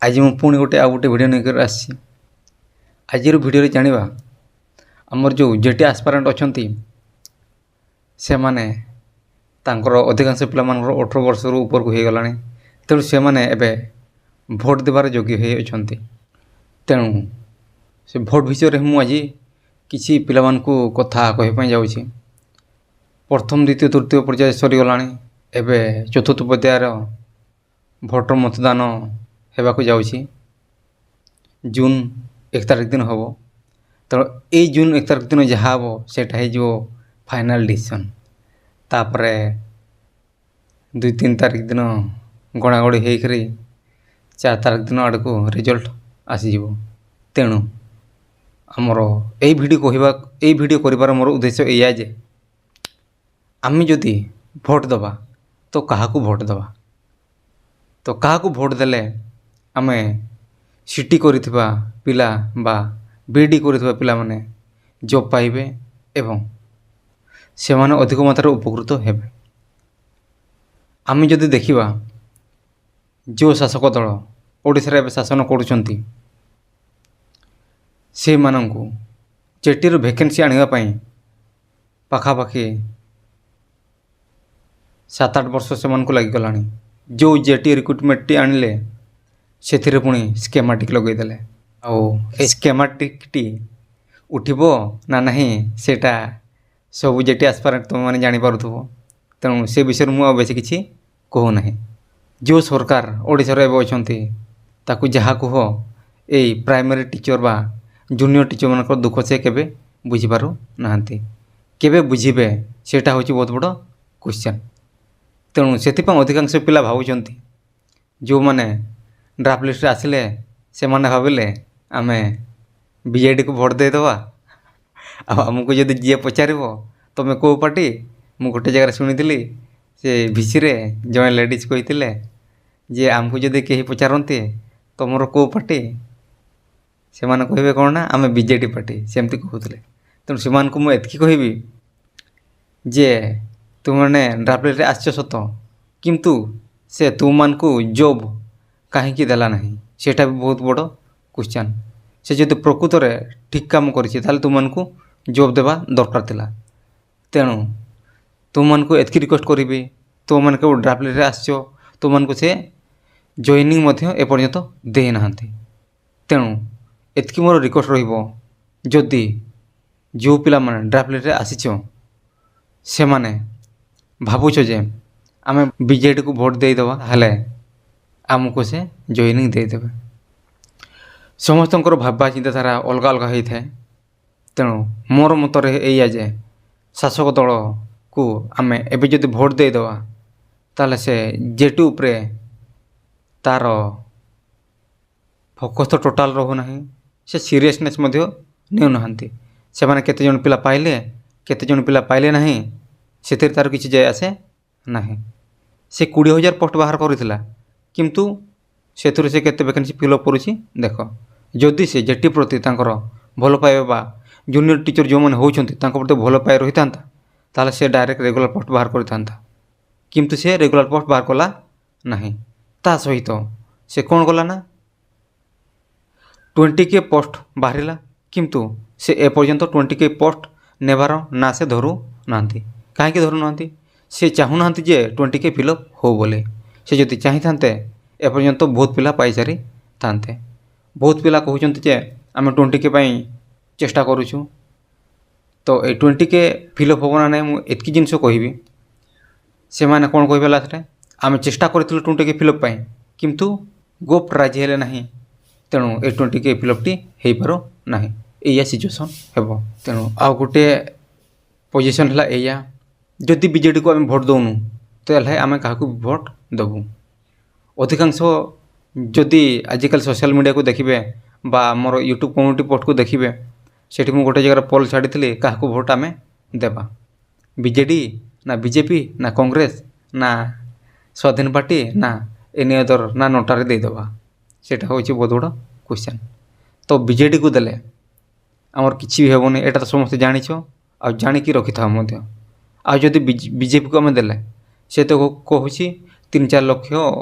आज ମୁଁ ପୁଣି ଆଉ ଗୋଟେ ଭିଡ଼ିଓ ନେଇକରି ଆସିଛି। ଆଜିର ଭିଡ଼ିଓରେ ଜାଣିବା ଆମର ଯେଉଁ ଜେଟି ଆସ୍ପାରାଣ୍ଟ ଅଛନ୍ତି ସେମାନେ ତାଙ୍କର ଅଧିକାଂଶ ପିଲାମାନଙ୍କର 18 ବର୍ଷରୁ ଉପରକୁ ହୋଇଗଲାଣି। ତେଣୁ ସେମାନେ ଏବେ ଭୋଟ ଦେବାର ଯୋଗ୍ୟ ହୋଇଅଛନ୍ତି। ତେଣୁ ସେ ଭୋଟ ବିଷୟରେ ମୁଁ ଆଜି କିଛି ପିଲାମାନଙ୍କୁ କଥା କହିବା ପାଇଁ ଯାଉଛି। ପ୍ରଥମ ଦ୍ୱିତୀୟ ତୃତୀୟ ପର୍ଯ୍ୟାୟ ସରିଗଲାଣି। ଏବେ ଚତୁର୍ଥ ପର୍ଯ୍ୟାୟର ଭୋଟର ମତଦାନ ହେବାକୁ ଯାଉଛି। ଜୁନ୍ 1 ତାରିଖ ଦିନ ହେବ। ତେଣୁ ଏଇ ଜୁନ୍ 1 ତାରିଖ ଦିନ ଯାହା ହେବ ସେଇଟା ହେଇଯିବ ଫାଇନାଲ୍ ଡିସିସନ୍। ତାପରେ 2-3 ତାରିଖ ଦିନ ଗଣାଗଣି ହେଇକରି 4 ତାରିଖ ଦିନ ଆଡ଼କୁ ରେଜଲ୍ଟ ଆସିଯିବ। ତେଣୁ ଆମର ଏଇ ଭିଡ଼ିଓ କରିବାର ମୋର ଉଦ୍ଦେଶ୍ୟ ଏଇଆ ଯେ ଆମେ ଯଦି ଭୋଟ ଦେବା ତ କାହାକୁ ଭୋଟ ଦେବା, ତ କାହାକୁ ଭୋଟ ଦେଲେ ଆମେ ସିଟି କରିଥିବା ପିଲା ବା ବିଇଡ଼ି କରିଥିବା ପିଲାମାନେ ଜବ୍ ପାଇବେ ଏବଂ ସେମାନେ ଅଧିକ ମାତ୍ରାରେ ଉପକୃତ ହେବେ। ଆମେ ଯଦି ଦେଖିବା ଯେଉଁ ଶାସକ ଦଳ ଓଡ଼ିଶାରେ ଏବେ ଶାସନ କରୁଛନ୍ତି ସେମାନଙ୍କୁ ଜେଟିର ଭ୍ୟାକେନ୍ସି ଆଣିବା ପାଇଁ ପାଖାପାଖି 7-8 ବର୍ଷ ସେମାନଙ୍କୁ ଲାଗିଗଲାଣି। ଯେଉଁ ଜେଟି ରିକ୍ରୁଟମେଣ୍ଟଟି ଆଣିଲେ ସେଥିରେ ପୁଣି ସ୍କେମାଟିକ୍ ଲଗାଇଦେଲେ। ଆଉ ଏ ସ୍କେମାଟିକ୍ଟି ଉଠିବ ନା ନାହିଁ ସେଇଟା ସବୁ ଜେଟି ଆସ୍ପାରାଣ୍ଟ ତୁମେମାନେ ଜାଣିପାରୁଥିବ। ତେଣୁ ସେ ବିଷୟରେ ମୁଁ ଆଉ ବେଶୀ କିଛି କହୁନାହିଁ। ଯେଉଁ ସରକାର ଓଡ଼ିଶାରେ ଏବେ ଅଛନ୍ତି ତାକୁ ଯାହା କୁହ ଏଇ ପ୍ରାଇମେରୀ ଟିଚର ବା ଜୁନିୟର ଟିଚରମାନଙ୍କର ଦୁଃଖ ସେ କେବେ ବୁଝିପାରୁନାହାନ୍ତି। କେବେ ବୁଝିବେ ସେଇଟା ହେଉଛି ବହୁତ ବଡ଼ କ୍ୱେଶ୍ଚନ୍। ତେଣୁ ସେଥିପାଇଁ ଅଧିକାଂଶ ପିଲା ଭାବୁଛନ୍ତି, ଯେଉଁମାନେ ଡ୍ରାଫ୍ଟ ଲିଷ୍ଟରେ ଆସିଲେ ସେମାନେ ଭାବିଲେ ଆମେ ବିଜେଡ଼ିକୁ ଭୋଟ ଦେଇଦେବା। ଆଉ ଆମକୁ ଯଦି ଯିଏ ପଚାରିବ ତୁମେ କେଉଁ ପାର୍ଟି, ମୁଁ ଗୋଟେ ଜାଗାରେ ଶୁଣିଥିଲି ସେ ଭିସିରେ ଜଣେ ଲେଡ଼ିଜ୍ କହିଥିଲେ ଯେ ଆମକୁ ଯଦି କେହି ପଚାରନ୍ତି ତୁମର କେଉଁ ପାର୍ଟି, ସେମାନେ କହିବେ କ'ଣ ନା ଆମେ ବିଜେଡ଼ି ପାର୍ଟି, ସେମିତି କହୁଥିଲେ। ତେଣୁ ସେମାନଙ୍କୁ ମୁଁ ଏତିକି କହିବି ଯେ ତୁମମାନେ ଡ୍ରାଫ୍ଟ ଲିଷ୍ଟରେ ଆସିଛ ସତ, କିନ୍ତୁ ସେ ତୁମମାନଙ୍କୁ ଜବ୍ କାହିଁକି ଦେଲା ନାହିଁ ସେଇଟା ବି ବହୁତ ବଡ଼ କ୍ୱେଶ୍ଚନ୍। ସେ ଯଦି ପ୍ରକୃତରେ ଠିକ୍ କାମ କରିଛି ତାହେଲେ ତୁମମାନଙ୍କୁ ଜବ୍ ଦେବା ଦରକାର ଥିଲା। ତେଣୁ ତୁମମାନଙ୍କୁ ଏତିକି ରିକ୍ୱେଷ୍ଟ କରିବି, ତୁମମାନେ କେଉଁ ଡ୍ରାଫ୍ଟ ଲିଷ୍ଟରେ ଆସିଛ, ତୁମମାନଙ୍କୁ ସେ ଜଏନିଂ ମଧ୍ୟ ଏପର୍ଯ୍ୟନ୍ତ ଦେଇନାହାନ୍ତି। ତେଣୁ ଏତିକି ମୋର ରିକ୍ୱେଷ୍ଟ ରହିବ, ଯଦି ଯେଉଁ ପିଲାମାନେ ଡ୍ରାଫ୍ଟ ଲିଷ୍ଟରେ ଆସିଛ ସେମାନେ ଭାବୁଛ ଯେ ଆମେ ବିଜେଡ଼ିକୁ ଭୋଟ ଦେଇଦେବା, ହେଲେ ଆମକୁ ସେ ଜଏନିଂ ଦେଇଦେବେ। ସମସ୍ତଙ୍କର ଭାବବା ଚିନ୍ତାଧାରା ଅଲଗା ଅଲଗା ହୋଇଥାଏ। ତେଣୁ ମୋର ମତରେ ଏଇଆ ଯେ ଶାସକ ଦଳକୁ ଆମେ ଏବେ ଯଦି ଭୋଟ ଦେଇଦେବା ତାହେଲେ ସେ ଜେଟି ଉପରେ ତା'ର ଫୋକସ୍ ତ ଟୋଟାଲ୍ ରହୁନାହିଁ। ସେ ସିରିୟସନେସ୍ ମଧ୍ୟ ନେଉନାହାନ୍ତି। ସେମାନେ କେତେଜଣ ପିଲା ପାଇଲେ କେତେଜଣ ପିଲା ପାଇଲେ ନାହିଁ ସେଥିରେ ତା'ର କିଛି ଯାଏ ଆସେ ନାହିଁ। ସେ 20,000 ପୋଷ୍ଟ ବାହାର କରିଥିଲା, କିନ୍ତୁ ସେଥିରୁ ସେ କେତେ ଭ୍ୟାକେନ୍ସି ଫିଲ୍ଅପ୍ କରୁଛି ଦେଖ। ଯଦି ସେ ଜେଟି ପ୍ରତି ତାଙ୍କର ଭଲ ପାଇବା ବା ଜୁନିୟର ଟିଚର ଯେଉଁମାନେ ହେଉଛନ୍ତି ତାଙ୍କ ପ୍ରତି ଭଲ ପାଇବା ରହିଥାନ୍ତା ତାହେଲେ ସେ ଡାଇରେକ୍ଟ ରେଗୁଲାର ପୋଷ୍ଟ ବାହାର କରିଥାନ୍ତା। କିନ୍ତୁ ସେ ରେଗୁଲାର ପୋଷ୍ଟ ବାହାର କଲା ନାହିଁ। ତା ସହିତ ସେ କ'ଣ କଲା ନା 20K ପୋଷ୍ଟ ବାହାରିଲା, କିନ୍ତୁ ସେ ଏପର୍ଯ୍ୟନ୍ତ 20K ପୋଷ୍ଟ ନେବାର ନା ସେ ଧରୁନାହାନ୍ତି। କାହିଁକି ଧରୁନାହାନ୍ତି? ସେ ଚାହୁଁନାହାନ୍ତି ଯେ 20K ଫିଲ୍ଅପ୍ ହେଉ ବୋଲି। ସେ ଯଦି ଚାହିଁଥାନ୍ତେ ଏପର୍ଯ୍ୟନ୍ତ ବହୁତ ପିଲା ପାଇସାରିଥାନ୍ତେ। ବହୁତ ପିଲା କହୁଛନ୍ତି ଯେ ଆମେ 20K ପାଇଁ ଚେଷ୍ଟା କରୁଛୁ। ତ ଏଇ 20K ଫିଲ୍ଅପ୍ ହେବ ନା ନାହିଁ ମୁଁ ଏତିକି ଜିନିଷ କହିବି। ସେମାନେ କ'ଣ କହିବେ ଲାଷ୍ଟରେ, ଆମେ ଚେଷ୍ଟା କରିଥିଲୁ 20K ଫିଲ୍ଅପ୍ ପାଇଁ, କିନ୍ତୁ ଗୋପ୍ ରାଜି ହେଲେ ନାହିଁ। ତେଣୁ ଏ 20K ଫିଲ୍ଅପ୍ଟି ହୋଇପାରୁ ନାହିଁ। ଏଇଆ ସିଚୁଏସନ୍ ହେବ। ତେଣୁ ଆଉ ଗୋଟିଏ ପୋଜିସନ୍ ହେଲା ଏଇଆ, ଯଦି ବିଜେଡ଼ିକୁ ଆମେ ଭୋଟ ଦେଉନୁ ତାହେଲେ ଆମେ କାହାକୁ ଭୋଟ ଦେବୁ? ଅଧିକାଂଶ ଯଦି ଆଜିକାଲି ସୋସିଆଲ ମିଡ଼ିଆକୁ ଦେଖିବେ ବା ଆମର ୟୁଟ୍ୟୁବ୍ କମ୍ୟୁନିଟି ପୋଷ୍ଟକୁ ଦେଖିବେ, ସେଠି ମୁଁ ଗୋଟେ ଜାଗାରେ ପୋଲ୍ ଛାଡ଼ିଥିଲି କାହାକୁ ଭୋଟ ଆମେ ଦେବା, ବିଜେଡ଼ି ନା ବିଜେପି ନା କଂଗ୍ରେସ ନା ସ୍ୱାଧୀନ ପାର୍ଟି ନା ଏନି ଅଦର ନା ନୋଟାରେ ଦେଇଦେବା। ସେଇଟା ହେଉଛି ବହୁତ ବଡ଼ କ୍ୱେଶ୍ଚନ୍। ତ ବିଜେଡ଼ିକୁ ଦେଲେ ଆମର କିଛି ବି ହେବନି, ଏଇଟା ତ ସମସ୍ତେ ଜାଣିଛ ଆଉ ଜାଣିକି ରଖିଥାଉ ମଧ୍ୟ। ଆଉ ଯଦି ବିଜେପିକୁ ଆମେ ଦେଲେ ସେ ତ କହୁଛି 3-4 ଲକ୍ଷ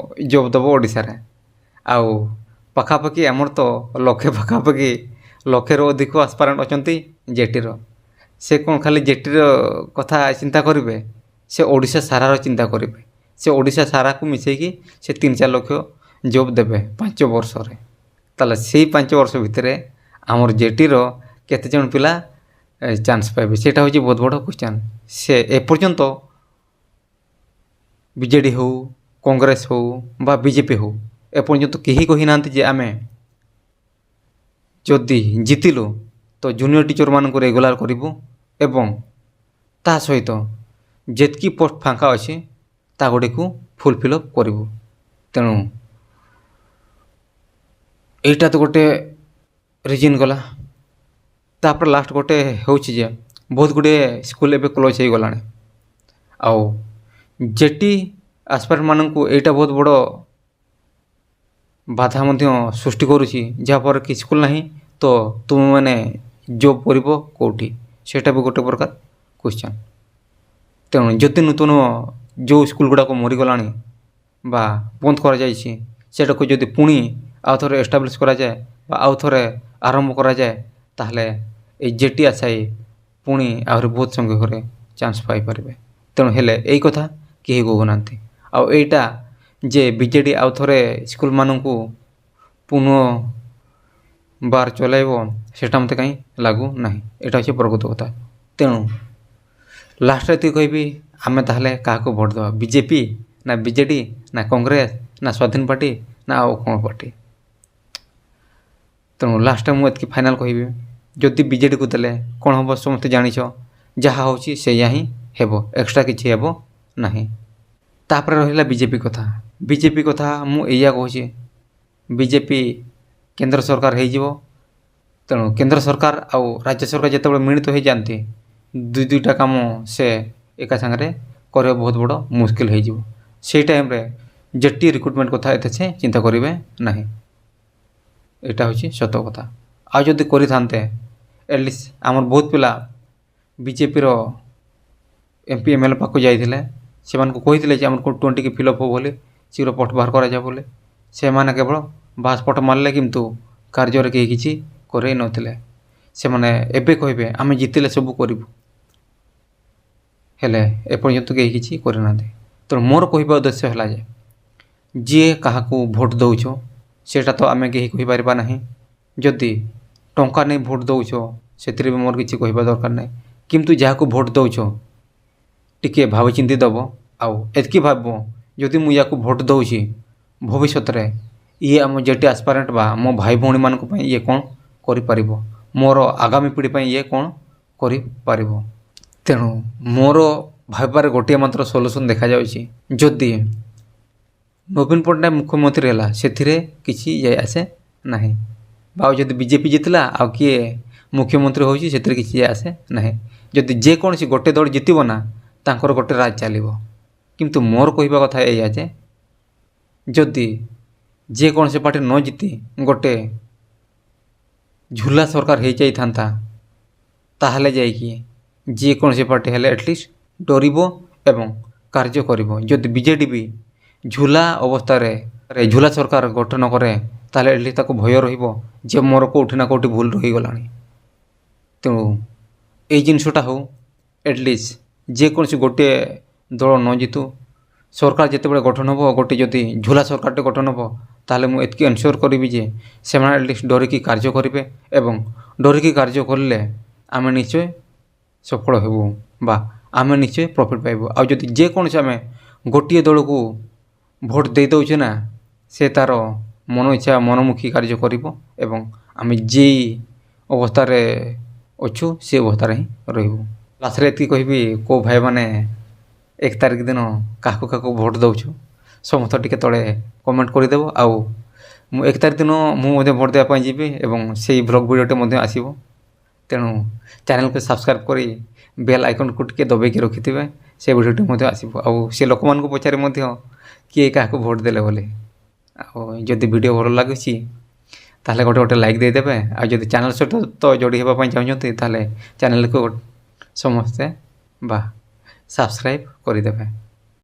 ଜବ୍ ଦେବ ଓଡ଼ିଶାରେ, ଆଉ ପାଖାପାଖି ଆମର ତ ଲକ୍ଷେ ପାଖାପାଖି ଲକ୍ଷେରୁ ଅଧିକ ଆସ୍ପାରାଣ୍ଟ ଅଛନ୍ତି ଜେଟିର। ସେ କ'ଣ ଖାଲି ଜେଟିର କଥା ଚିନ୍ତା କରିବେ, ସେ ଓଡ଼ିଶା ସାରାର ଚିନ୍ତା କରିବେ। ସେ ଓଡ଼ିଶା ସାରାକୁ ମିଶାଇକି ସେ 3-4 ଲକ୍ଷ ଜବ୍ ଦେବେ 5 ବର୍ଷରେ। ତାହେଲେ ସେଇ 5 ବର୍ଷ ଭିତରେ ଆମର ଜେଟିର କେତେଜଣ ପିଲା ଚାନ୍ସ ପାଇବେ, ସେଇଟା ହେଉଛି ବହୁତ ବଡ଼ କ୍ୱେଶ୍ଚନ୍। ସେ ଏପର୍ଯ୍ୟନ୍ତ ବିଜେଡ଼ି ହେଉ, କଂଗ୍ରେସ ହେଉ ବା ବିଜେପି ହେଉ, ଏପର୍ଯ୍ୟନ୍ତ କେହି କହିନାହାନ୍ତି ଯେ ଆମେ ଯଦି ଜିତିଲୁ ତ ଜୁନିୟର ଟିଚରମାନଙ୍କୁ ରେଗୁଲାର କରିବୁ ଏବଂ ତା ସହିତ ଯେତିକି ପୋଷ୍ଟ ଫାଙ୍କା ଅଛି ତା ଗୁଡ଼ିକୁ ଫୁଲଫିଲ୍ କରିବୁ। ତେଣୁ ଏଇଟା ତ ଗୋଟେ ରିଜିନ୍ ଗଲା। ତାପରେ ଲାଷ୍ଟ ଗୋଟେ ହେଉଛି ଯେ ବହୁତ ଗୁଡ଼ିଏ ସ୍କୁଲ ଏବେ କ୍ଲୋଜ୍ ହେଇଗଲାଣି। ଆଉ ଜେଟି ଆସ୍ପାରାଣ୍ଟମାନଙ୍କୁ ଏଇଟା ବହୁତ ବଡ଼ ବାଧା ମଧ୍ୟ ସୃଷ୍ଟି କରୁଛି, ଯାହାଫଳରେ କି ସ୍କୁଲ ନାହିଁ ତ ତୁମେମାନେ ଜବ୍ କରିବ କେଉଁଠି, ସେଇଟା ବି ଗୋଟେ ପ୍ରକାର କ୍ୱେଶ୍ଚନ୍। ତେଣୁ ଯଦି ନୂତନ ଯେଉଁ ସ୍କୁଲ ଗୁଡ଼ାକ ମରିଗଲାଣି ବା ବନ୍ଦ କରାଯାଇଛି ସେଇଟାକୁ ଯଦି ପୁଣି ଆଉ ଥରେ ଏଷ୍ଟାବ୍ଲିଶ୍ କରାଯାଏ ବା ଆଉ ଥରେ ଆରମ୍ଭ କରାଯାଏ, ତାହେଲେ ଏଇ ଜେଟି ଆଶାୟୀ ପୁଣି ଆହୁରି ବହୁତ ସଂଖ୍ୟକରେ ଚାନ୍ସ ପାଇପାରିବେ। ତେଣୁ ହେଲେ ଏଇ କଥା କେହି କହୁନାହାନ୍ତି। ଆଉ ଏଇଟା ଯେ ବିଜେଡ଼ି ଆଉ ଥରେ ସ୍କୁଲମାନଙ୍କୁ ପୁନର୍ବାର ଚଲାଇବ ସେଇଟା ମୋତେ କାହିଁ ଲାଗୁନାହିଁ। ଏଇଟା ହେଉଛି ପ୍ରକୃତ କଥା। ତେଣୁ ଲାଷ୍ଟରେ ଏତିକି କହିବି, ଆମେ ତାହେଲେ କାହାକୁ ଭୋଟ୍ ଦେବା? ବିଜେପି ନା ବିଜେଡ଼ି ନା କଂଗ୍ରେସ ନା ସ୍ୱାଧୀନ ପାର୍ଟି ନା ଆଉ କ'ଣ ପାର୍ଟି? ତେଣୁ ଲାଷ୍ଟରେ ମୁଁ ଏତିକି ଫାଇନାଲ୍ କହିବି, ଯଦି ବିଜେଡ଼ିକୁ ଦେଲେ କ'ଣ ହେବ ସମସ୍ତେ ଜାଣିଛ, ଯାହା ହେଉଛି ସେଇଆ ହିଁ ହେବ, ଏକ୍ସଟ୍ରା କିଛି ହେବ ନାହିଁ। ତାପରେ ରହିଲା ବିଜେପି କଥା। ବିଜେପି କଥା ମୁଁ ଏଇଆ କହୁଛି, ବିଜେପି କେନ୍ଦ୍ର ସରକାର ହେଇଯିବ। ତେଣୁ କେନ୍ଦ୍ର ସରକାର ଆଉ ରାଜ୍ୟ ସରକାର ଯେତେବେଳେ ମିଳିତ ହୋଇଯାଆନ୍ତି, ଦୁଇଟା କାମ ସେ ଏକା ସାଙ୍ଗରେ କରିବା ବହୁତ ବଡ଼ ମୁସ୍କିଲ ହେଇଯିବ। ସେଇ ଟାଇମ୍ରେ ଜେଟି ରିକ୍ରୁଟମେଣ୍ଟ କଥା ଏତେ ସେ ଚିନ୍ତା କରିବେ ନାହିଁ। ଏଇଟା ହେଉଛି ସତ କଥା। ଆଉ ଯଦି କରିଥାନ୍ତେ, ଆଟଲିଷ୍ଟ ଆମର ବହୁତ ପିଲା ବିଜେପିର MP MLA ପାଖକୁ ଯାଇଥିଲେ, ସେମାନଙ୍କୁ କହିଥିଲେ ଯେ ଆମର 20 ଫିଲ୍ଅପ୍ ହେବ ବୋଲି, ଶୀଘ୍ର ପଟ ବାହାର କରାଯାଏ ବୋଲି। ସେମାନେ କେବଳ ବାସ୍ ପଟ ମାରିଲେ, କିନ୍ତୁ କାର୍ଯ୍ୟରେ କେହି କିଛି କରେଇ ନଥିଲେ। ସେମାନେ ଏବେ କହିବେ ଆମେ ଜିତିଲେ ସବୁ କରିବୁ, ହେଲେ ଏପର୍ଯ୍ୟନ୍ତ କେହି କିଛି କରିନାହାନ୍ତି। ତେଣୁ ମୋର କହିବା ଉଦ୍ଦେଶ୍ୟ ହେଲା ଯେ ଯିଏ କାହାକୁ ଭୋଟ୍ ଦେଉଛ ସେଇଟା ତ ଆମେ କେହି କହିପାରିବା ନାହିଁ। ଯଦି ଟଙ୍କା ନେଇ ଭୋଟ୍ ଦେଉଛ ସେଥିରେ ବି ମୋର କିଛି କହିବା ଦରକାର ନାହିଁ, କିନ୍ତୁ ଯାହାକୁ ଭୋଟ୍ ଦେଉଛ ଟିକିଏ ଭାବିଚିନ୍ତି ଦେବ। ଆଉ ଏତିକି ଭାବିବ, ଯଦି ମୁଁ ୟାକୁ ଭୋଟ୍ ଦେଉଛି ଭବିଷ୍ୟତରେ ଇଏ ଆମ ଜେଟି ଆସ୍ପାରାଣ୍ଟ ବା ମୋ ଭାଇ ଭଉଣୀମାନଙ୍କ ପାଇଁ ଇଏ କ'ଣ କରିପାରିବ, ମୋର ଆଗାମୀ ପିଢ଼ି ପାଇଁ ଇଏ କ'ଣ କରିପାରିବ। ତେଣୁ ମୋର ଭାବିବାରେ ଗୋଟିଏ ମାତ୍ର ସଲ୍ୟୁସନ୍ ଦେଖାଯାଉଛି, ଯଦି ନବୀନ ପଟ୍ଟନାୟକ ମୁଖ୍ୟମନ୍ତ୍ରୀ ହେଲା ସେଥିରେ କିଛି ଯାଇ ଆସେ ନାହିଁ, ବା ଆଉ ଯଦି ବିଜେପି ଜିତିଲା ଆଉ କିଏ ମୁଖ୍ୟମନ୍ତ୍ରୀ ହେଉଛି ସେଥିରେ କିଛି ଯାଇ ଆସେ ନାହିଁ। ଯଦି ଯେକୌଣସି ଗୋଟେ ଦଳ ଜିତିବ ନା, ତାଙ୍କର ଗୋଟେ ରାଜ ଚାଲିବ। କିନ୍ତୁ ମୋର କହିବା କଥା ଏଇଆ ଯେ ଯଦି ଯେକୌଣସି ପାର୍ଟି ନ ଜିତି ଗୋଟେ ଝୁଲା ସରକାର ହେଇଯାଇଥାନ୍ତା, ତାହେଲେ ଯାଇକି ଯେକୌଣସି ପାର୍ଟି ହେଲେ ଆଟଲିଷ୍ଟ ଡରିବ ଏବଂ କାର୍ଯ୍ୟ କରିବ। ଯଦି ବିଜେଡ଼ି ବି ଝୁଲା ଅବସ୍ଥାରେ ଝୁଲା ସରକାର ଗଠନ କରେ, ତାହେଲେ ଆଟଲିଷ୍ଟ ତାକୁ ଭୟ ରହିବ ଯେ ମୋର କେଉଁଠି ନା କେଉଁଠି ଭୁଲ ରହିଗଲାଣି। ତେଣୁ ଏଇ ଜିନିଷଟା ହେଉ, ଆଟଲିଷ୍ଟ ଯେକୌଣସି ଗୋଟିଏ ଦଳ ନ ଜିତୁ, ସରକାର ଯେତେବେଳେ ଗଠନ ହେବ, ଗୋଟେ ଯଦି ଝୁଲା ସରକାରଟେ ଗଠନ ହେବ, ତାହେଲେ ମୁଁ ଏତିକି ଏନ୍ସ୍ୟୋର କରିବି ଯେ ସେମାନେ ଆଟଲିଷ୍ଟ ଡରିକି କାର୍ଯ୍ୟ କରିବେ ଏବଂ ଡରିକି କାର୍ଯ୍ୟ କଲେ ଆମେ ନିଶ୍ଚୟ ସଫଳ ହେବୁ ବା ଆମେ ନିଶ୍ଚୟ ପ୍ରଫିଟ୍ ପାଇବୁ। ଆଉ ଯଦି ଯେକୌଣସି ଆମେ ଗୋଟିଏ ଦଳକୁ ଭୋଟ୍ ଦେଇଦେଉଛେ ନା, ସେ ତା'ର ମନ ଇଚ୍ଛା ମନମୁଖୀ କାର୍ଯ୍ୟ କରିବ ଏବଂ ଆମେ ଯେଇ ଅବସ୍ଥାରେ ଅଛୁ ସେ ଅବସ୍ଥାରେ ହିଁ ରହିବୁ। ଲାଷ୍ଟରେ ଏତିକି କହିବି, କେଉଁ ଭାଇମାନେ 1 ତାରିଖ ଦିନ କାହାକୁ କାହାକୁ ଭୋଟ୍ ଦେଉଛୁ ସମସ୍ତ ଟିକେ ତଳେ କମେଣ୍ଟ କରିଦେବ। ଆଉ ମୁଁ 1 ତାରିଖ ଦିନ ମୁଁ ମଧ୍ୟ ଭୋଟ୍ ଦେବା ପାଇଁ ଯିବି ଏବଂ ସେଇ ବ୍ଲଗ୍ ଭିଡ଼ିଓଟେ ମଧ୍ୟ ଆସିବ। ତେଣୁ ଚ୍ୟାନେଲକୁ ସବସ୍କ୍ରାଇବ୍ କରି ବେଲ୍ ଆଇକନ୍କୁ ଟିକେ ଦବାଇକି ରଖିଥିବେ, ସେ ଭିଡ଼ିଓଟି ମଧ୍ୟ ଆସିବ। ଆଉ ସେ ଲୋକମାନଙ୍କୁ ପଚାରେ ମଧ୍ୟ କିଏ କାହାକୁ ଭୋଟ୍ ଦେଲେ ବୋଲି। ଆଉ ଯଦି ଭିଡ଼ିଓ ଭଲ ଲାଗୁଛି ତାହେଲେ ଗୋଟେ ଲାଇକ୍ ଦେଇଦେବେ। ଆଉ ଯଦି ଚ୍ୟାନେଲ୍ ସହିତ ତ ଯୋଡ଼ି ହେବା ପାଇଁ ଚାହୁଁଛନ୍ତି ତାହେଲେ ଚ୍ୟାନେଲକୁ ସମସ୍ତେ ବା ସବସ୍କ୍ରାଇବ୍ କରିଦେବେ।